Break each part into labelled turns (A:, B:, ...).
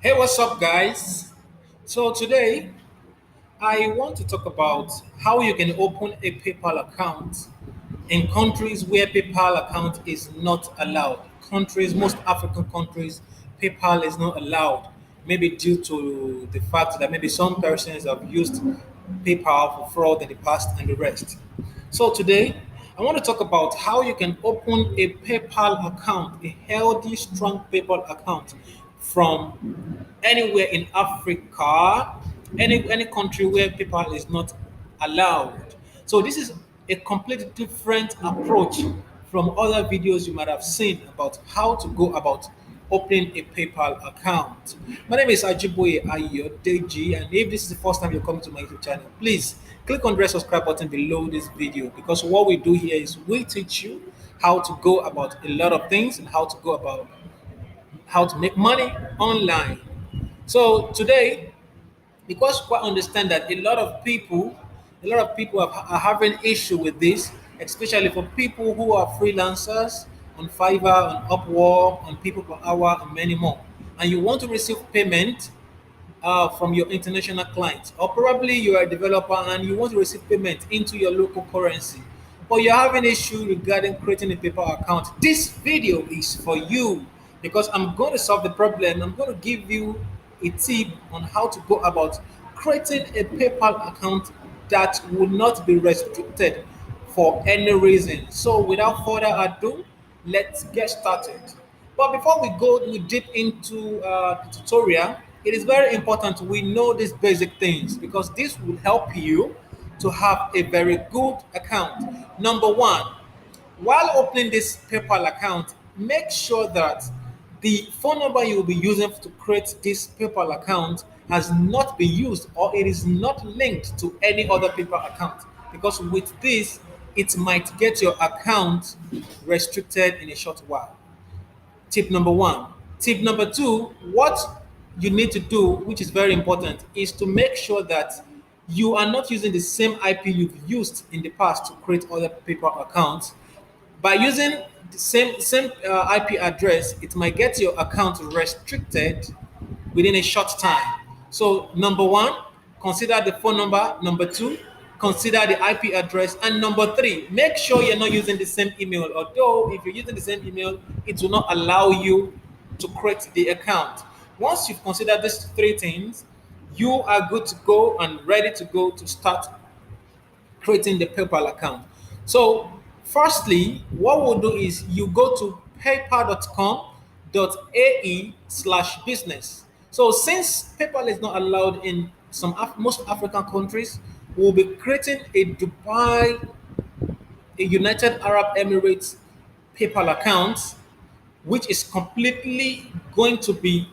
A: Hey, what's up, guys? So, today I want to talk about how you can open a PayPal account in countries where PayPal account is not allowed. Countries, most African countries, PayPal is not allowed. Maybe due to the fact that maybe some persons have used PayPal for fraud in the past and the rest. So today, I want to talk about how you can open a PayPal account, a healthy, strong PayPal account from anywhere in Africa, any country where PayPal is not allowed. So this is a completely different approach from other videos you might have seen about how to go about opening a PayPal account. My name is Ajiboye Ayodeji, and if this is the first time you're coming to my YouTube channel, please click on the red subscribe button below this video because what we do here is we teach you how to go about a lot of things and how to go about how to make money online. So today, because quite understand that a lot of people are having issue with this, especially for people who are freelancers on Fiverr, on Upwork, on People Per Hour, and many more. And you want to receive payment from your international clients, or probably you are a developer and you want to receive payment into your local currency, but you're having issue regarding creating a PayPal account. This video is for you because I'm going to solve the problem. I'm going to give you a tip on how to go about creating a PayPal account that will not be restricted for any reason. So, without further ado, let's get started. But before we go deep into the tutorial, it is very important we know these basic things because this will help you to have a very good account. Number one, while opening this PayPal account, make sure that the phone number you will be using to create this PayPal account has not been used or it is not linked to any other PayPal account. Because with this, it might get your account restricted in a short while. Tip number one. Tip number two, what you need to do, which is very important, is to make sure that you are not using the same IP you've used in the past to create other PayPal accounts. By using the same IP address, it might get your account restricted within a short time. So number one, consider the phone number. Number two, consider the IP address. And number three, make sure you're not using the same email. Although if you're using the same email, it will not allow you to create the account. Once you've considered these three things, you are good to go and ready to go to start creating the PayPal account. So, firstly, what we'll do is you go to paypal.com.ae/business. So, since PayPal is not allowed in most African countries, we'll be creating a Dubai, a United Arab Emirates PayPal account, which is completely going to be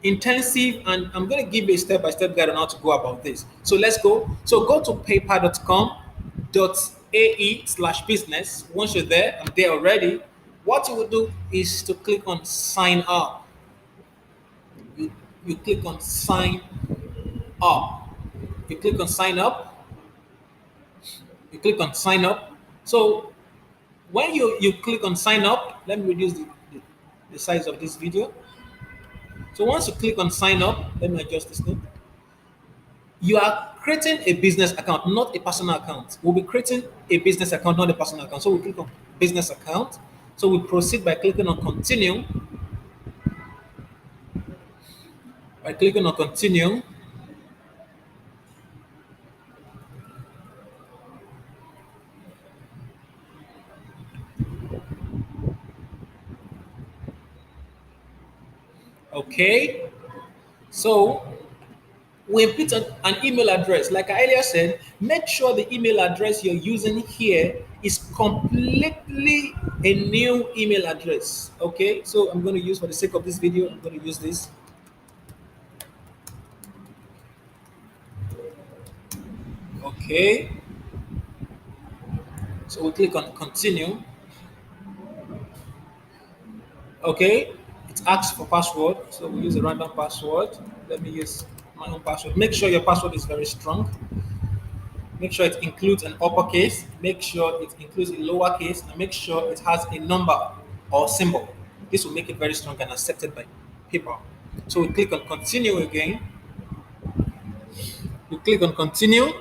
A: intensive, and I'm going to give you a step-by-step guide on how to go about this. So let's go. So go to paypal.com.ae/business. Once you're there, I'm there already. What you will do is to click on sign up. You click on sign up. You click on sign up. You click on sign up. So when you click on sign up, let me reduce the size of this video. So once you click on sign up, let me adjust this thing. You are creating a business account, not a personal account. We'll be creating a business account, not a personal account. So we click on business account. So we proceed by clicking on continue. By clicking on continue, okay. So we put an email address. Like I earlier said, make sure the email address you're using here is completely a new email address. Okay, so I'm going to use, for the sake of this video, I'm going to use this. Okay, so we click on continue. Okay, it asks for password, so we use a random password. Let me use my own password. Make sure your password is very strong. Make sure it includes an uppercase. Make sure it includes a lowercase, and make sure it has a number or symbol. This will make it very strong and accepted by people. So we click on continue again. You click on continue.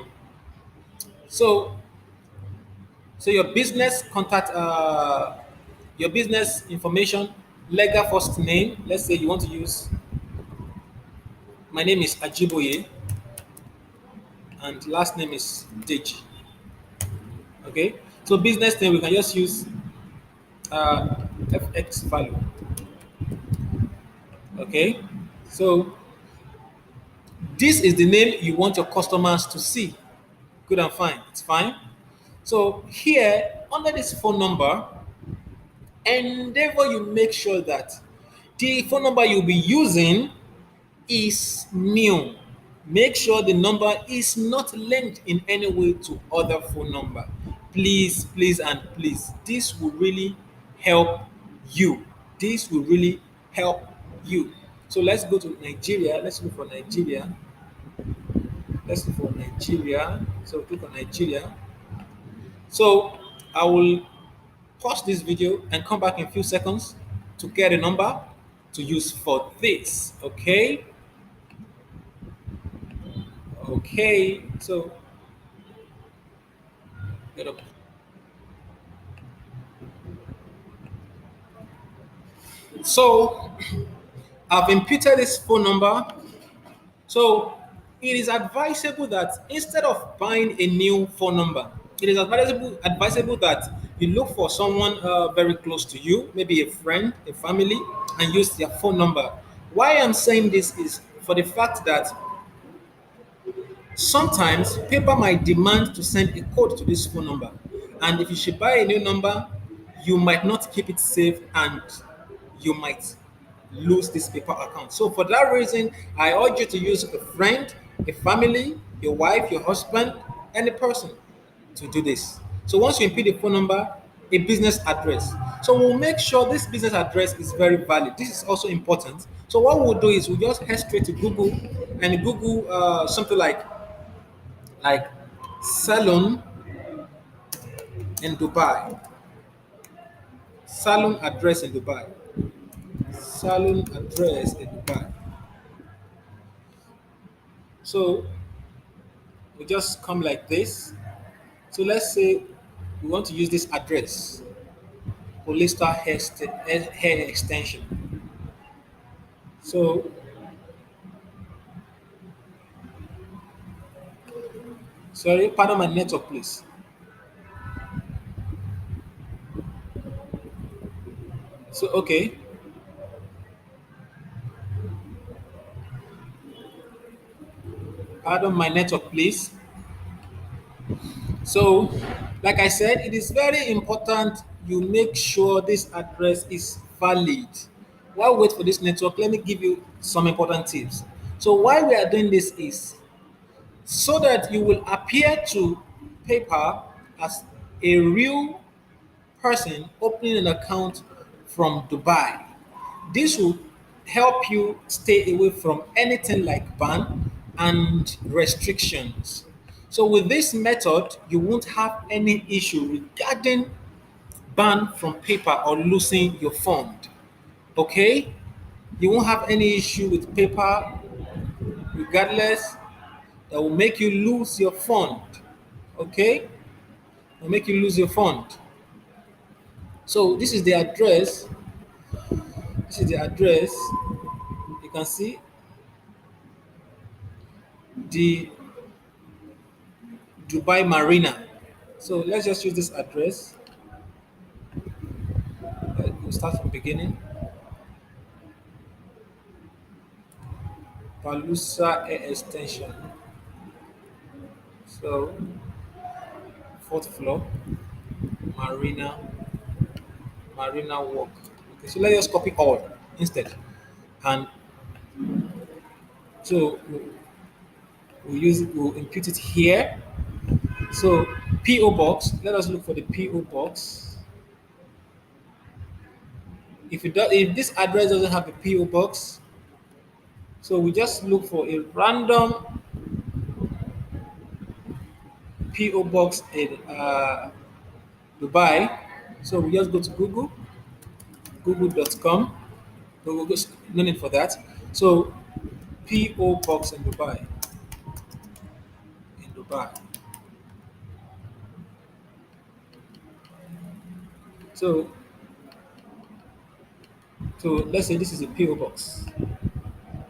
A: So your business contact, your business information, legal first name. Let's say you want to use, my name is Ajiboye and last name is Deji. Okay. So business name we can just use FX value. Okay. So this is the name you want your customers to see. Good and fine. It's fine. So here under this phone number, endeavor you make sure that the phone number you'll be using is new. Make sure the number is not linked in any way to other phone number. Please, please, and please. This will really help you. This will really help you. So let's go to Nigeria. Let's look for Nigeria. Let's look for Nigeria. So click on Nigeria. So I will pause this video and come back in a few seconds to get a number to use for this. Okay. Okay. So get up. So I've imputed this phone number. So it is advisable that instead of buying a new phone number, it is advisable that you look for someone very close to you, maybe a friend, a family, and use their phone number. Why I'm saying this is for the fact that sometimes paper might demand to send a code to this phone number. And if you should buy a new number, you might not keep it safe and you might lose this paper account. So for that reason, I urge you to use a friend, a family, your wife, your husband, any person to do this. So once you input a phone number, a business address. So we'll make sure this business address is very valid. This is also important. So what we'll do is we'll just head straight to Google and Google something like salon in Dubai. Salon address in Dubai. Salon address in Dubai. So we just come like this. So let's say we want to use this address, Polystar hair extension. So sorry, pardon my network, please. So okay, pardon my network, please. So, like I said, it is very important you make sure this address is valid. While we wait for this network, let me give you some important tips. So, why we are doing this is so that you will appear to paper as a real person opening an account from Dubai. This will help you stay away from anything like ban and restrictions. So with this method, you won't have any issue regarding ban from paper or losing your fund. Okay? You won't have any issue with paper regardless that will make you lose your fund. Okay? Will make you lose your fund. So this is the address. This is the address. You can see the Dubai Marina. So let's just use this address. We'll start from beginning. Palusa Air Extension. So fourth floor, Marina, Marina Walk. Okay, so let's just copy all instead. And so we'll impute it here. So PO box. Let us look for the PO box. If this address doesn't have a PO box, so we just look for a random PO box in Dubai. So we just go to Google, google.com. No need for that. So PO box in Dubai. In Dubai. So let's say this is a PO box.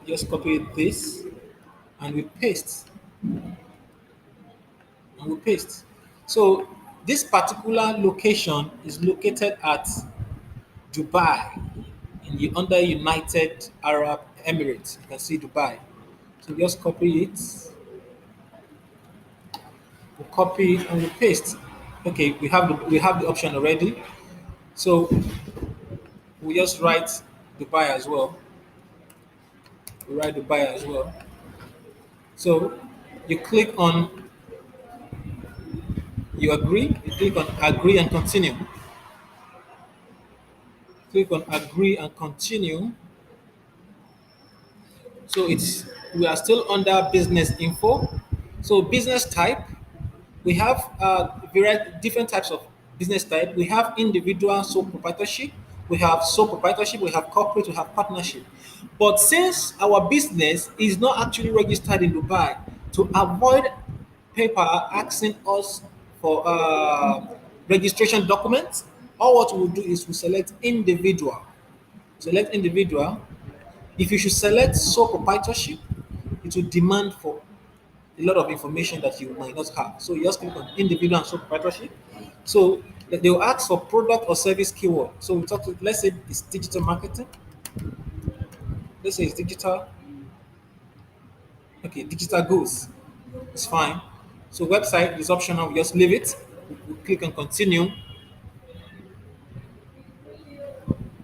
A: Just copy this and we paste and we paste. So this particular location is located at Dubai in the under United Arab Emirates. You can see Dubai. So just copy it, we copy it and we paste. Okay, we have the option already. So we just write Dubai as well. We write Dubai as well. So you click on you agree, you click on agree and continue. Click on agree and continue. So it's we are still under business info. So business type, we have different types of business type. We have individual sole proprietorship, we have sole proprietorship, we have corporate, we have partnership. But since our business is not actually registered in Dubai, to avoid paper asking us for registration documents, all what we will do is we select individual. Select individual. If you should select sole proprietorship, it will demand for a lot of information that you might not have. So you just click on individual and sole proprietorship. So they will ask for product or service keyword. So we talk to, let's say it's digital marketing. Let's say it's digital. Okay, digital goods. It's fine. So website is optional. We just leave it. We click on continue.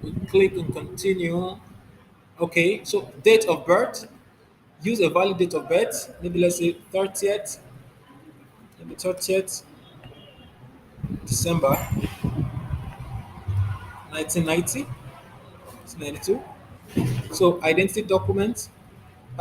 A: We click on continue. Okay, so date of birth. Use a valid date of birth. Maybe let's say 30th. Maybe 30th December 1990. 92. So identity document.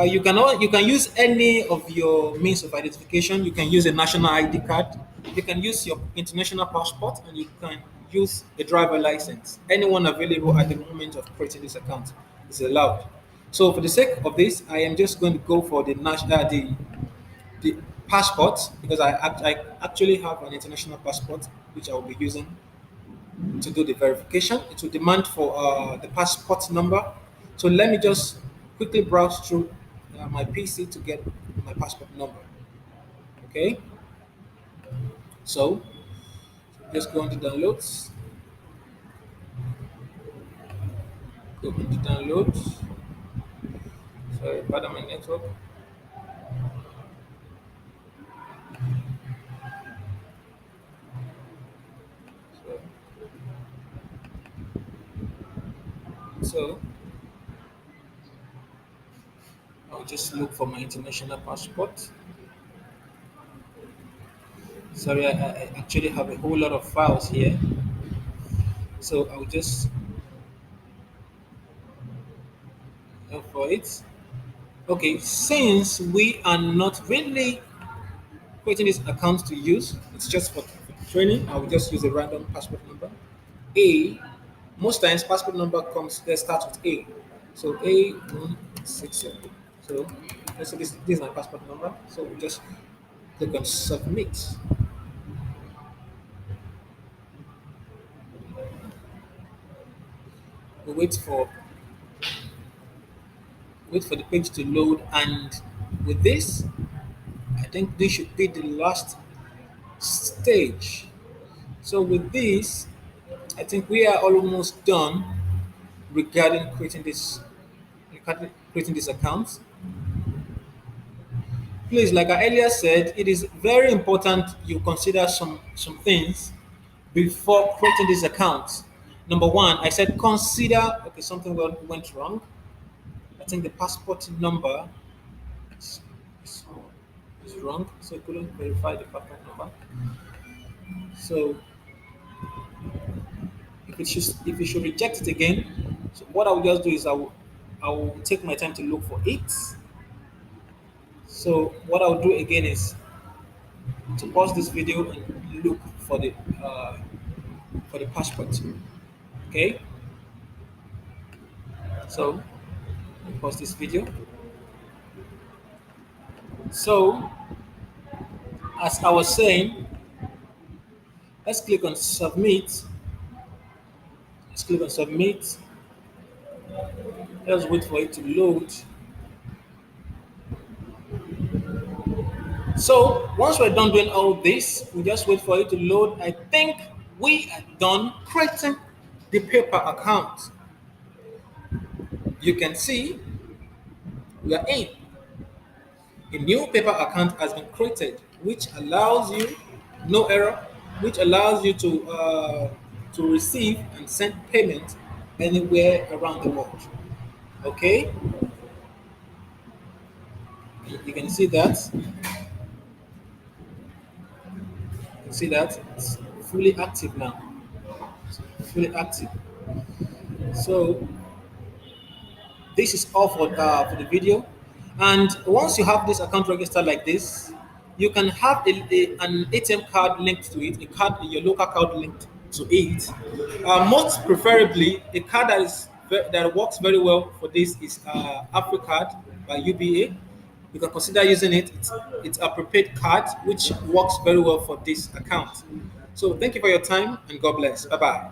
A: You can use any of your means of identification. You can use a national ID card. You can use your international passport, and you can use a driver license. Anyone available at the moment of creating this account is allowed. So for the sake of this, I am just going to go for the passport because I actually have an international passport which I will be using to do the verification. It will demand for the passport number. So let me just quickly browse through my PC to get my passport number. Okay, so just go on to downloads. Go on to downloads. Sorry, pardon my network. So, so I'll just look for my international passport. Sorry, I actually have a whole lot of files here. So I'll just look for it. Okay, since we are not really creating this account to use, it's just for training, I will just use a random passport number. A, most times passport number comes, they start with A. So A167. So let's say this is my passport number. So we just click on submit. We wait for the page to load, and with this, I think this should be the last stage. So with this, I think we are almost done regarding creating this account. Please, like I earlier said, it is very important you consider some things before creating this account. Number one, I said consider okay something went wrong. I think the passport number is, is, is wrong, so I couldn't verify the passport number. So if it should reject it again, so what I will just do is I will take my time to look for it. So what I'll do again is to pause this video and look uh, for the passport. Okay, so Pause this video. So, as I was saying, let's click on submit. Let's click on submit. Let's wait for it to load. So once we're done doing all this, we just wait for it to load. I think we are done creating the paper account. You can see we are in. A new paper account has been created, which allows you no error, which allows you to receive and send payment anywhere around the world. Okay, you can see that. You can see that it's fully active now. Fully active. So this is all for the video. And once you have this account registered like this, you can have an ATM card linked to it, a card, your local card linked to it. Most preferably, a card that works very well for this is AfriCard by UBA. You can consider using it. It's a prepaid card which works very well for this account. So thank you for your time and God bless. Bye bye.